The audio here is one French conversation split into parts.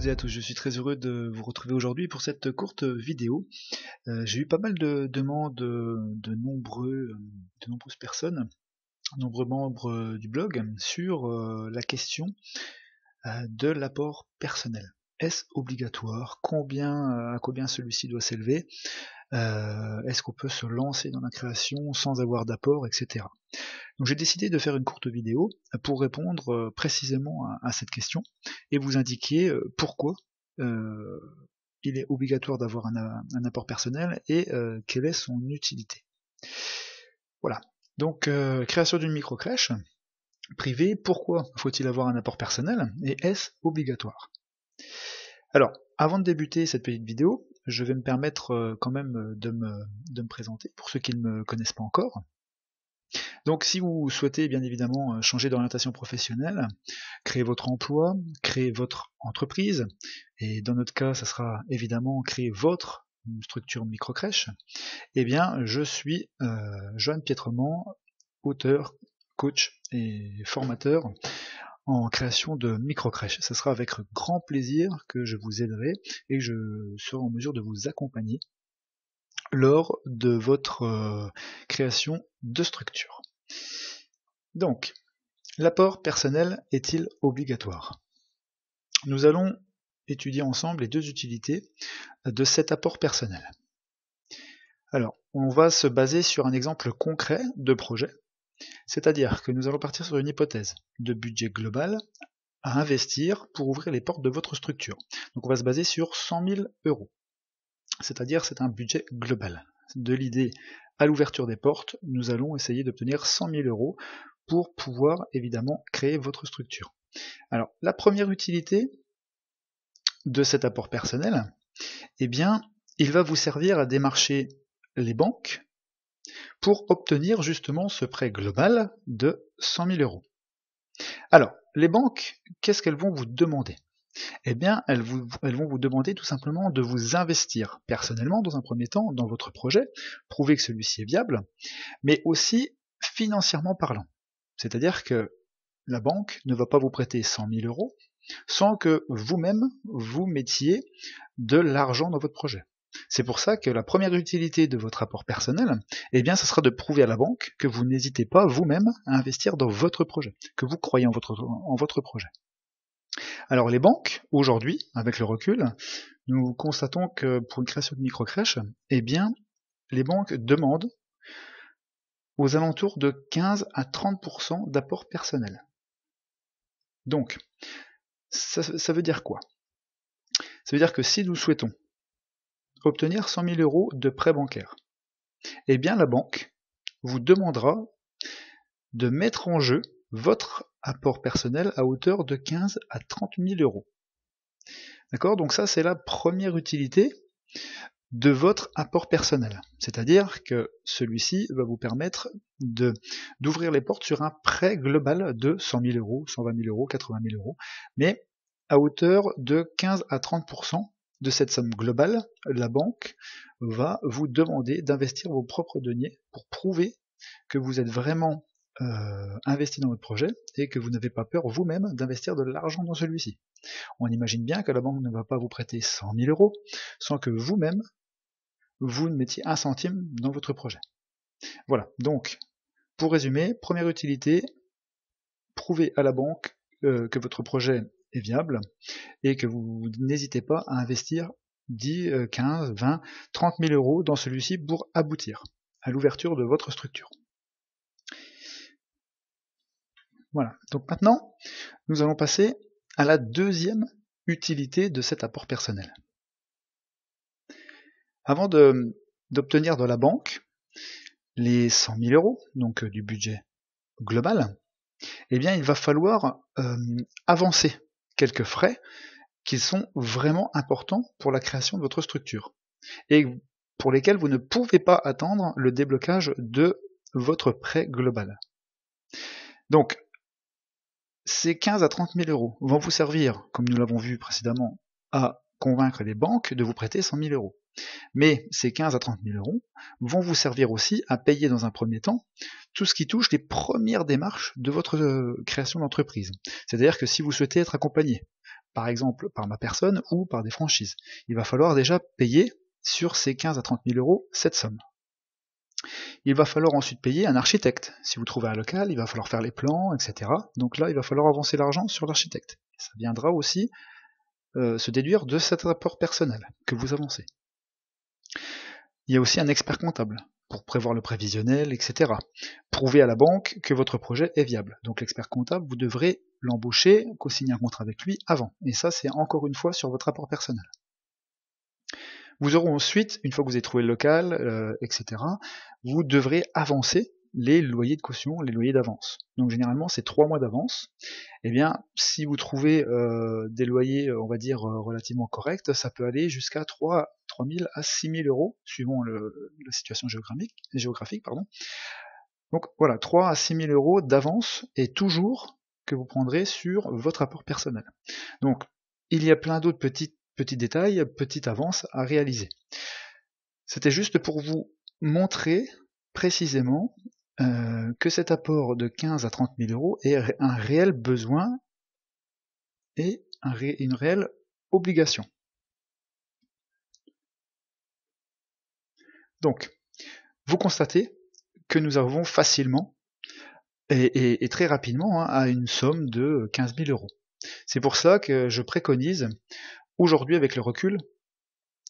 toutes et à tous, je suis très heureux de vous retrouver aujourd'hui pour cette courte vidéo. J'ai eu pas mal de demandes de nombreuses personnes, nombreux membres du blog, sur la question de l'apport personnel. Est-ce obligatoire? À combien celui-ci doit s'élever? Est-ce qu'on peut se lancer dans la création sans avoir d'apport, etc. Donc j'ai décidé de faire une courte vidéo pour répondre précisément à cette question et vous indiquer pourquoi il est obligatoire d'avoir un apport personnel et quelle est son utilité. Voilà, donc création d'une microcrèche privée, pourquoi faut-il avoir un apport personnel et est-ce obligatoire? Alors, avant de débuter cette petite vidéo, je vais me permettre quand même de me présenter pour ceux qui ne me connaissent pas encore. Donc si vous souhaitez bien évidemment changer d'orientation professionnelle, créer votre emploi, créer votre entreprise, et dans notre cas ça sera évidemment créer votre structure microcrèche, eh bien je suis Johan Pietrement, auteur, coach et formateur en création de microcrèches. Ce sera avec grand plaisir que je vous aiderai et je serai en mesure de vous accompagner lors de votre création de structure. Donc, l'apport personnel est-il obligatoire? Nous allons étudier ensemble les deux utilités de cet apport personnel. Alors, on va se baser sur un exemple concret de projet, c'est-à-dire que nous allons partir sur une hypothèse de budget global à investir pour ouvrir les portes de votre structure. Donc on va se baser sur 100 000 €, c'est-à-dire c'est un budget global. De l'idée à l'ouverture des portes, nous allons essayer d'obtenir 100 000 € pour pouvoir évidemment créer votre structure. Alors la première utilité de cet apport personnel, eh bien il va vous servir à démarcher les banques pour obtenir justement ce prêt global de 100 000 €. Alors les banques, qu'est-ce qu'elles vont vous demander? Eh bien elles vont vous demander tout simplement de vous investir personnellement dans un premier temps dans votre projet, prouver que celui-ci est viable, mais aussi financièrement parlant. C'est-à-dire que la banque ne va pas vous prêter 100 000 € sans que vous-même vous mettiez de l'argent dans votre projet. C'est pour ça que la première utilité de votre apport personnel, eh bien, ce sera de prouver à la banque que vous n'hésitez pas vous-même à investir dans votre projet, que vous croyez en votre projet. Alors les banques, aujourd'hui, avec le recul, nous constatons que pour une création de microcrèche, eh bien, les banques demandent aux alentours de 15 à 30% d'apport personnel. Donc, ça veut dire quoi? Ça veut dire que si nous souhaitons obtenir 100 000 € de prêt bancaire, eh bien la banque vous demandera de mettre en jeu votre apport personnel à hauteur de 15 à 30 000 €. D'accord? Donc ça c'est la première utilité de votre apport personnel. C'est-à-dire que celui-ci va vous permettre d'ouvrir les portes sur un prêt global de 100 000 €, 120 000 €, 80 000 €, mais à hauteur de 15 à 30% de cette somme globale, la banque va vous demander d'investir vos propres deniers pour prouver que vous êtes vraiment investi dans votre projet et que vous n'avez pas peur vous-même d'investir de l'argent dans celui-ci. On imagine bien que la banque ne va pas vous prêter 100 000 € sans que vous-même vous ne mettiez un centime dans votre projet. Voilà, donc pour résumer, première utilité, prouver à la banque que votre projet est viable et que vous n'hésitez pas à investir 10, 15, 20, 30 000 € dans celui-ci pour aboutir à l'ouverture de votre structure. Voilà, donc maintenant, nous allons passer à la deuxième utilité de cet apport personnel. Avant d'obtenir de la banque les 100 000 €, donc du budget global, eh bien il va falloir avancer quelques frais qui sont vraiment importants pour la création de votre structure et pour lesquels vous ne pouvez pas attendre le déblocage de votre prêt global. Donc ces 15 à 30 000 € vont vous servir, comme nous l'avons vu précédemment, à convaincre les banques de vous prêter 100 000 €. Mais ces 15 à 30 000 € vont vous servir aussi à payer dans un premier temps tout ce qui touche les premières démarches de votre création d'entreprise. C'est-à-dire que si vous souhaitez être accompagné par exemple par ma personne ou par des franchises. Il va falloir déjà payer sur ces 15 à 30 000 euros cette somme. Il va falloir ensuite payer un architecte. Si vous trouvez un local, il va falloir faire les plans, etc. Donc là, il va falloir avancer l'argent sur l'architecte. Ça viendra aussi se déduire de cet rapport personnel que vous avancez. Il y a aussi un expert comptable pour prévoir le prévisionnel, etc. Prouver à la banque que votre projet est viable. Donc l'expert comptable, vous devrez l'embaucher, co-signer un contrat avec lui avant. Et ça, c'est encore une fois sur votre rapport personnel. Vous aurez ensuite, une fois que vous avez trouvé le local, etc., vous devrez avancer les loyers de caution, les loyers d'avance. Donc généralement, c'est 3 mois d'avance. Eh bien, si vous trouvez des loyers, on va dire, relativement corrects, ça peut aller jusqu'à 3 000 à 6 000 euros, suivant la situation géographique. Donc voilà, 3 à 6 000 euros d'avance, et toujours que vous prendrez sur votre apport personnel. Donc, il y a plein d'autres petits détails, petites avances à réaliser. C'était juste pour vous montrer précisément que cet apport de 15 à 30 000 euros est un réel besoin et une réelle obligation. Donc, vous constatez que nous arrivons facilement et très rapidement à une somme de 15 000 euros. C'est pour ça que je préconise, aujourd'hui avec le recul,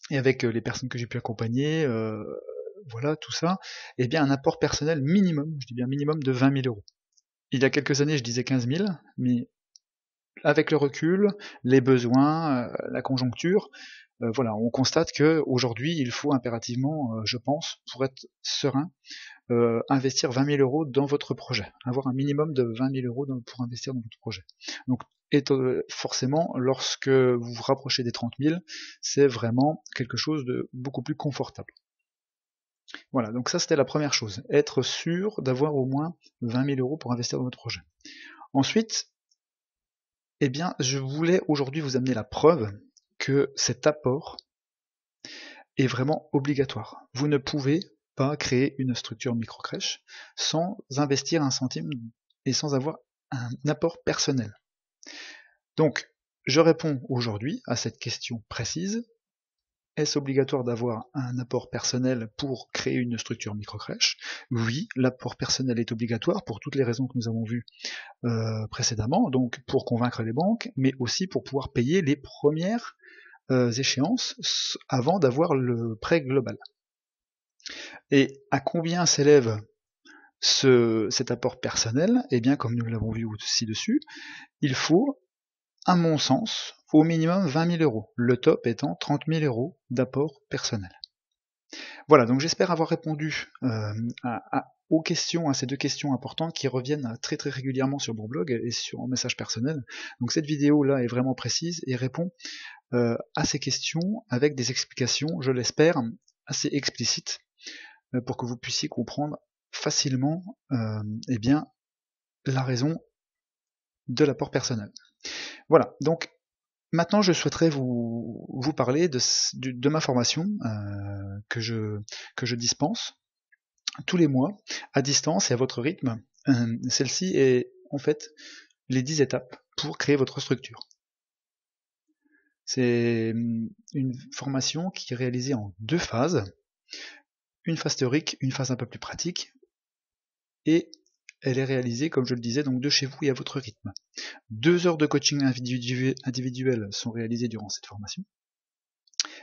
et avec les personnes que j'ai pu accompagner, voilà, tout ça, eh bien un apport personnel minimum, je dis bien minimum, de 20 000 euros. Il y a quelques années, je disais 15 000, mais avec le recul, les besoins, la conjoncture, voilà, on constate que aujourd'hui, il faut impérativement, je pense, pour être serein, investir 20 000 euros dans votre projet, avoir un minimum de 20 000 euros pour investir dans votre projet. Donc, forcément, lorsque vous vous rapprochez des 30 000, c'est vraiment quelque chose de beaucoup plus confortable. Voilà, donc ça c'était la première chose, être sûr d'avoir au moins 20 000 euros pour investir dans votre projet. Ensuite, eh bien, je voulais aujourd'hui vous amener la preuve que cet apport est vraiment obligatoire. Vous ne pouvez pas créer une structure microcrèche sans investir un centime et sans avoir un apport personnel. Donc, je réponds aujourd'hui à cette question précise. Est-ce obligatoire d'avoir un apport personnel pour créer une structure microcrèche? Oui, l'apport personnel est obligatoire pour toutes les raisons que nous avons vues précédemment, donc pour convaincre les banques, mais aussi pour pouvoir payer les premières échéances avant d'avoir le prêt global. Et à combien s'élève cet apport personnel? Eh bien, comme nous l'avons vu ci-dessus, il faut, à mon sens, au minimum 20 000 euros, le top étant 30 000 euros d'apport personnel. Voilà, donc j'espère avoir répondu aux questions, à ces deux questions importantes qui reviennent très très régulièrement sur mon blog et sur mon message personnel. Donc cette vidéo là est vraiment précise et répond à ces questions avec des explications, je l'espère, assez explicites pour que vous puissiez comprendre facilement eh bien, la raison de l'apport personnel. Voilà, donc maintenant je souhaiterais vous parler de ma formation que je dispense tous les mois à distance et à votre rythme. Celle-ci est en fait les 10 étapes pour créer votre structure. C'est une formation qui est réalisée en 2 phases, une phase théorique, une phase un peu plus pratique, et elle est réalisée, comme je le disais, donc de chez vous et à votre rythme. 2 heures de coaching individuel sont réalisées durant cette formation.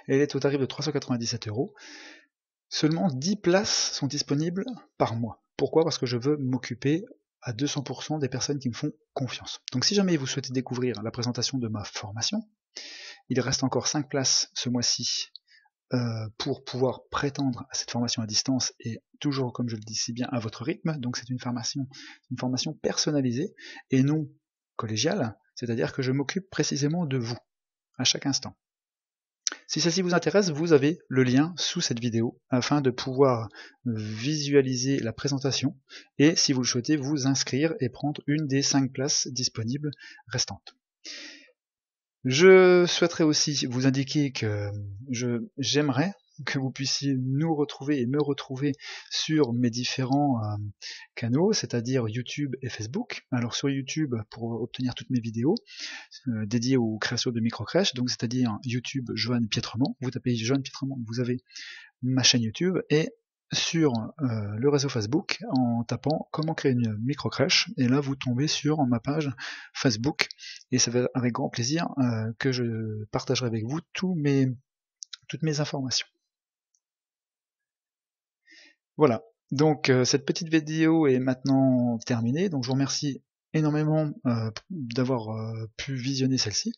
Elle est au tarif de 397 €. Seulement 10 places sont disponibles par mois. Pourquoi? Parce que je veux m'occuper à 200% des personnes qui me font confiance. Donc si jamais vous souhaitez découvrir la présentation de ma formation, il reste encore 5 places ce mois-ci pour pouvoir prétendre à cette formation à distance et toujours, comme je le dis si bien, à votre rythme. Donc c'est une formation personnalisée et non collégiale, c'est-à-dire que je m'occupe précisément de vous à chaque instant. Si ceci vous intéresse, vous avez le lien sous cette vidéo afin de pouvoir visualiser la présentation et, si vous le souhaitez, vous inscrire et prendre une des 5 places disponibles restantes. Je souhaiterais aussi vous indiquer que j'aimerais que vous puissiez nous retrouver et me retrouver sur mes différents canaux, c'est-à-dire YouTube et Facebook. Alors sur YouTube, pour obtenir toutes mes vidéos dédiées aux créations de microcrèches, donc c'est-à-dire YouTube Johan Pietremont, vous tapez Johan Pietremont, vous avez ma chaîne YouTube, et sur le réseau Facebook en tapant comment créer une microcrèche, et là vous tombez sur ma page Facebook, et ça va avec grand plaisir que je partagerai avec vous toutes mes informations. Voilà, donc cette petite vidéo est maintenant terminée, donc je vous remercie énormément d'avoir pu visionner celle-ci,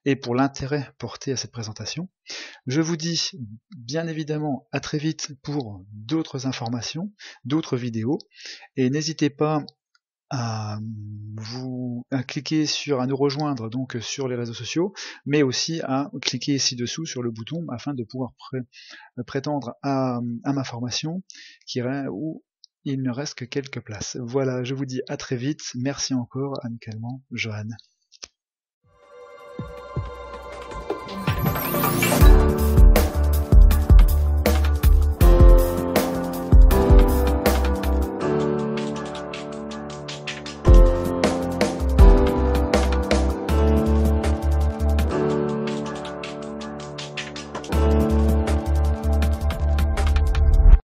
et pour l'intérêt porté à cette présentation. Je vous dis bien évidemment à très vite pour d'autres informations, d'autres vidéos, et n'hésitez pas à cliquer à nous rejoindre donc sur les réseaux sociaux, mais aussi à cliquer ci-dessous sur le bouton afin de pouvoir prétendre à ma formation où il ne reste que quelques places. Voilà, je vous dis à très vite, merci encore amicalement, Johan.